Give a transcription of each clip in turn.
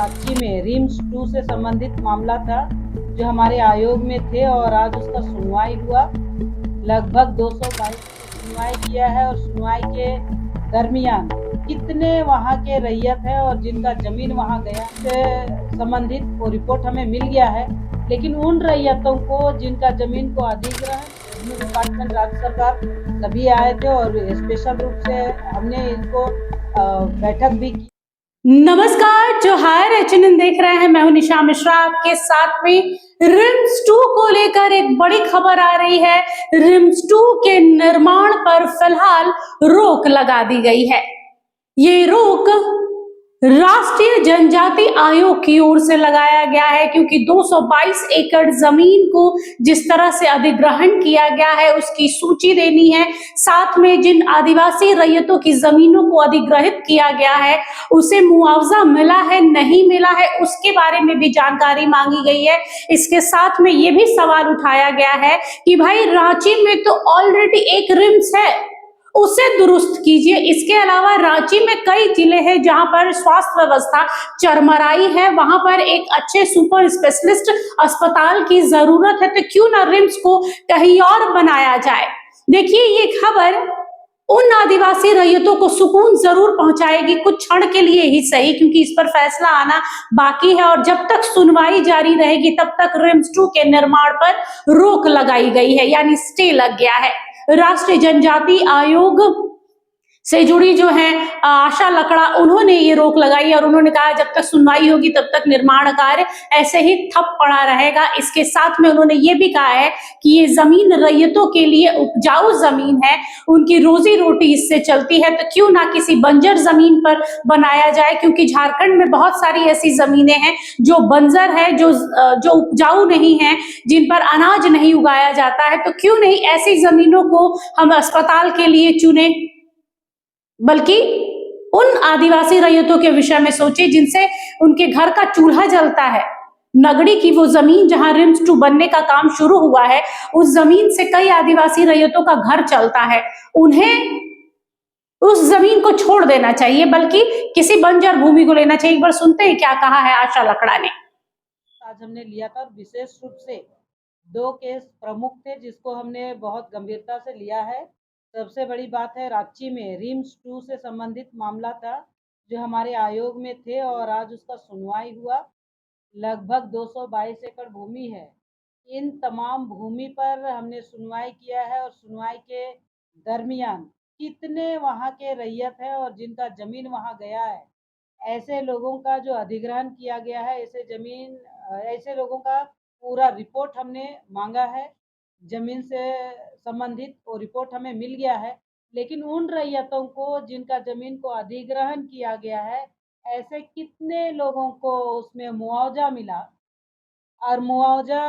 रांची में रिम्स 2 से संबंधित मामला था जो हमारे आयोग में थे और आज उसका सुनवाई हुआ। लगभग 222 सुनवाई किया है और सुनवाई के दरमियान कितने वहाँ के रैयत है और जिनका जमीन वहाँ गया से संबंधित वो रिपोर्ट हमें मिल गया है। लेकिन उन रैयतों को जिनका जमीन को अधिग्रहण रेवेन्यू डिपार्टमेंट, राज्य सरकार सभी आए थे और स्पेशल रूप से हमने इनको बैठक भी की। नमस्कार, जो हायर एचएनएन देख रहे हैं, मैं हूं निशा मिश्रा आपके साथ में। रिम्स 2 को लेकर एक बड़ी खबर आ रही है। रिम्स 2 के निर्माण पर फिलहाल रोक लगा दी गई है। ये रोक राष्ट्रीय जनजाति आयोग की ओर से लगाया गया है, क्योंकि 222 एकड़ जमीन को जिस तरह से अधिग्रहण किया गया है उसकी सूची देनी है। साथ में जिन आदिवासी रैयतों की जमीनों को अधिग्रहित किया गया है उसे मुआवजा मिला है नहीं मिला है उसके बारे में भी जानकारी मांगी गई है। इसके साथ में ये भी सवाल उठाया गया है कि भाई रांची में तो ऑलरेडी एक रिम्स है, उसे दुरुस्त कीजिए। इसके अलावा रांची में कई जिले हैं जहां पर स्वास्थ्य व्यवस्था चरमराई है, वहां पर एक अच्छे सुपर स्पेशलिस्ट अस्पताल की जरूरत है, तो क्यों ना रिम्स को कहीं और बनाया जाए। देखिए, ये खबर उन आदिवासी रैयतों को सुकून जरूर पहुंचाएगी, कुछ क्षण के लिए ही सही, क्योंकि इस पर फैसला आना बाकी है और जब तक सुनवाई जारी रहेगी तब तक रिम्स 2 के निर्माण पर रोक लगाई गई है, यानी स्टे लग गया है। राष्ट्रीय जनजाति आयोग से जुड़ी जो है आशा लकड़ा, उन्होंने ये रोक लगाई और उन्होंने कहा जब तक सुनवाई होगी तब तक निर्माण कार्य ऐसे ही ठप पड़ा रहेगा। इसके साथ में उन्होंने ये भी कहा है कि ये जमीन रैयतों के लिए उपजाऊ जमीन है, उनकी रोजी रोटी इससे चलती है, तो क्यों ना किसी बंजर जमीन पर बनाया जाए, क्योंकि झारखंड में बहुत सारी ऐसी जमीनें हैं जो बंजर है, जो उपजाऊ नहीं है, जिन पर अनाज नहीं उगाया जाता है, तो क्यों नहीं ऐसी जमीनों को हम अस्पताल के लिए चुने, बल्कि उन आदिवासी रैयतों के विषय में सोचे जिनसे उनके घर का चूल्हा जलता है। नगड़ी की वो जमीन जहां रिम्स 2 बनने का काम शुरू हुआ है, उस जमीन से कई आदिवासी रैयतों का घर चलता है। उन्हें उस जमीन को छोड़ देना चाहिए, बल्कि किसी बंजर भूमि को लेना चाहिए। एक बार सुनते हैं क्या कहा है आशा लकड़ा ने। आज हमने लिया था और विशेष रूप से 2 केस प्रमुख थे जिसको हमने बहुत गंभीरता से लिया है। सबसे बड़ी बात है, रांची में रिम्स 2 से संबंधित मामला था जो हमारे आयोग में थे और आज उसका सुनवाई हुआ। लगभग 222 एकड़ भूमि है। इन तमाम भूमि पर हमने सुनवाई किया है और सुनवाई के दरमियान कितने वहाँ के रैयत है और जिनका जमीन वहाँ गया है, ऐसे लोगों का जो अधिग्रहण किया गया है, ऐसे लोगों का पूरा रिपोर्ट हमने मांगा है। जमीन से संबंधित वो रिपोर्ट हमें मिल गया है। लेकिन उन रैयतों को जिनका जमीन को अधिग्रहण किया गया है, ऐसे कितने लोगों को उसमें मुआवजा मिला और मुआवजा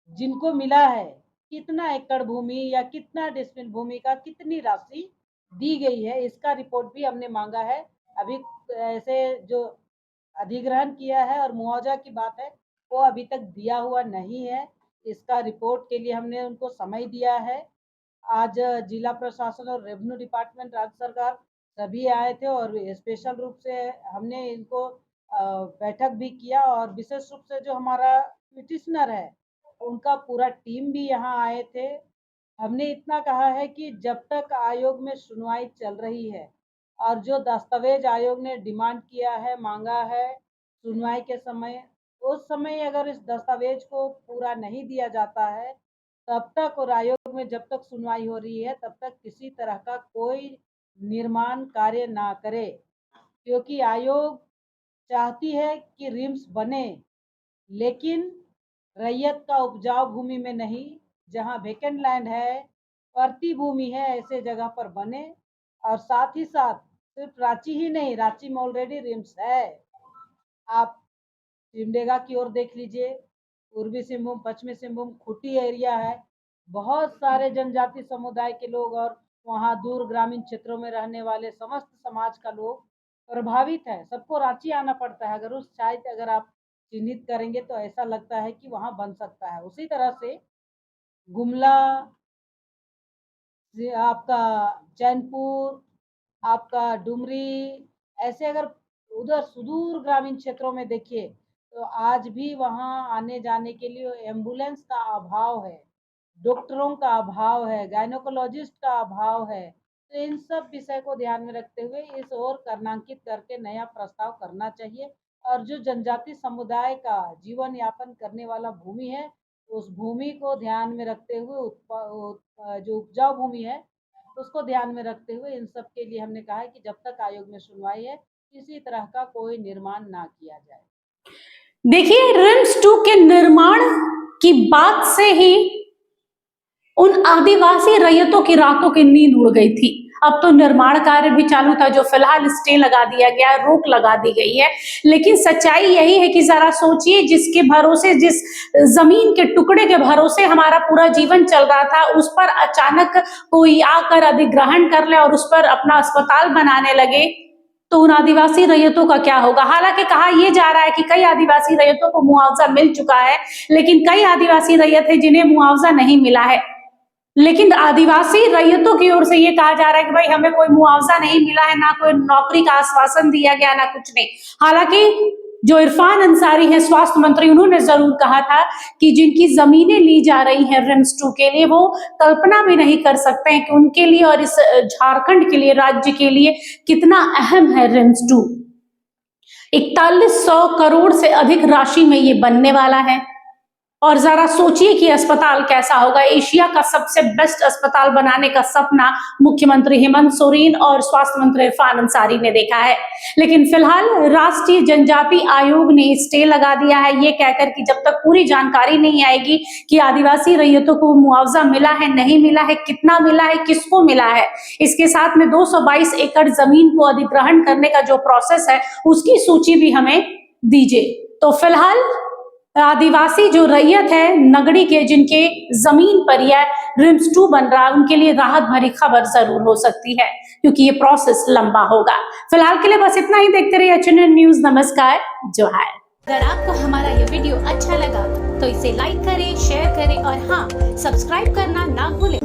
जिनको मिला है, कितना एकड़ भूमि या कितना डिसमिल भूमि का कितनी राशि दी गई है, इसका रिपोर्ट भी हमने मांगा है। अभी ऐसे जो अधिग्रहण किया है और मुआवजा की बात है, वो अभी तक दिया हुआ नहीं है। इसका रिपोर्ट के लिए हमने उनको समय दिया है। आज जिला प्रशासन और रेवेन्यू डिपार्टमेंट, राज्य सरकार सभी आए थे और स्पेशल रूप से हमने इनको बैठक भी किया और विशेष रूप से जो हमारा पिटिशनर है उनका पूरा टीम भी यहाँ आए थे। हमने इतना कहा है कि जब तक आयोग में सुनवाई चल रही है और जो दस्तावेज आयोग ने डिमांड किया है, मांगा है सुनवाई के समय, उस समय अगर इस दस्तावेज को पूरा नहीं दिया जाता है, तब तक और आयोग में जब तक सुनवाई हो रही है तब तक किसी तरह का कोई निर्माण कार्य ना करे, क्योंकि आयोग चाहती है कि रिम्स बने, लेकिन रैयत का उपजाऊ भूमि में नहीं, जहाँ वेकेंट लैंड है, परती भूमि है, ऐसे जगह पर बने। और साथ ही साथ सिर्फ रांची ही नहीं, रांची में ऑलरेडी रिम्स है। आप सिमडेगा की ओर देख लीजिए, पूर्वी सिंहभूम, पश्चिमी सिंहभूम, खूंटी एरिया है, बहुत सारे जनजाति समुदाय के लोग और वहाँ दूर ग्रामीण क्षेत्रों में रहने वाले समस्त समाज का लोग प्रभावित है। सबको रांची आना पड़ता है। अगर उस साइट अगर आप चिन्हित करेंगे तो ऐसा लगता है कि वहाँ बन सकता है। उसी तरह से गुमला, आपका चैनपुर, आपका डुमरी, ऐसे अगर उधर सुदूर ग्रामीण क्षेत्रों में देखिए तो आज भी वहाँ आने जाने के लिए एम्बुलेंस का अभाव है, डॉक्टरों का अभाव है, गायनोकोलॉजिस्ट का अभाव है। तो इन सब विषय को ध्यान में रखते हुए इस ओर कर्णांकित करके नया प्रस्ताव करना चाहिए और जो जनजाति समुदाय का जीवन यापन करने वाला भूमि है, उस भूमि को ध्यान में रखते हुए जो उपजाऊ भूमि है उसको ध्यान में रखते हुए इन सब के लिए हमने कहा है कि जब तक आयोग में सुनवाई है किसी तरह का कोई निर्माण ना किया जाए। देखिए, रिम्स 2 के निर्माण की बात से ही उन आदिवासी रैयतों की रातों की नींद उड़ गई थी। अब तो निर्माण कार्य भी चालू था, जो फिलहाल स्टे लगा दिया गया है, रोक लगा दी गई है। लेकिन सच्चाई यही है कि जरा सोचिए, जिसके भरोसे, जिस जमीन के टुकड़े के भरोसे हमारा पूरा जीवन चल रहा था, उस पर अचानक कोई आकर अधिग्रहण कर ले और उस पर अपना अस्पताल बनाने लगे, तो उन आदिवासी रैयतों का क्या होगा। हालांकि कहा यह जा रहा है कि कई आदिवासी रैयतों को मुआवजा मिल चुका है, लेकिन कई आदिवासी रैयत है जिन्हें मुआवजा नहीं मिला है। लेकिन आदिवासी रैयतों की ओर से ये कहा जा रहा है कि भाई हमें कोई मुआवजा नहीं मिला है, ना कोई नौकरी का आश्वासन दिया गया, ना कुछ नहीं। हालांकि जो इरफान अंसारी है स्वास्थ्य मंत्री, उन्होंने जरूर कहा था कि जिनकी जमीनें ली जा रही हैं रिम्स 2 के लिए, वो कल्पना भी नहीं कर सकते हैं कि उनके लिए और इस झारखंड के लिए, राज्य के लिए कितना अहम है रिम्स 2। 4100 करोड़ से अधिक राशि में ये बनने वाला है। और जरा सोचिए कि अस्पताल कैसा होगा। एशिया का सबसे बेस्ट अस्पताल बनाने का सपना मुख्यमंत्री हेमंत सोरेन और स्वास्थ्य मंत्री इरफान अंसारी ने देखा है। लेकिन फिलहाल राष्ट्रीय जनजाति आयोग ने स्टे लगा दिया है, ये कहकर कि जब तक पूरी जानकारी नहीं आएगी कि आदिवासी रैयतों को मुआवजा मिला है, नहीं मिला है, कितना मिला है, किसको मिला है। इसके साथ में 222 एकड़ जमीन को अधिग्रहण करने का जो प्रोसेस है, उसकी सूची भी हमें दीजिए। तो फिलहाल आदिवासी जो रैयत है नगड़ी के, जिनके जमीन पर यह रिम्स 2 बन रहा है, उनके लिए राहत भरी खबर जरूर हो सकती है, क्योंकि ये प्रोसेस लंबा होगा। फिलहाल के लिए बस इतना ही। देखते रहिए HNN न्यूज। नमस्कार, जोहार। अगर आपको हमारा ये वीडियो अच्छा लगा तो इसे लाइक करें, शेयर करें और हाँ, सब्सक्राइब करना ना भूलें।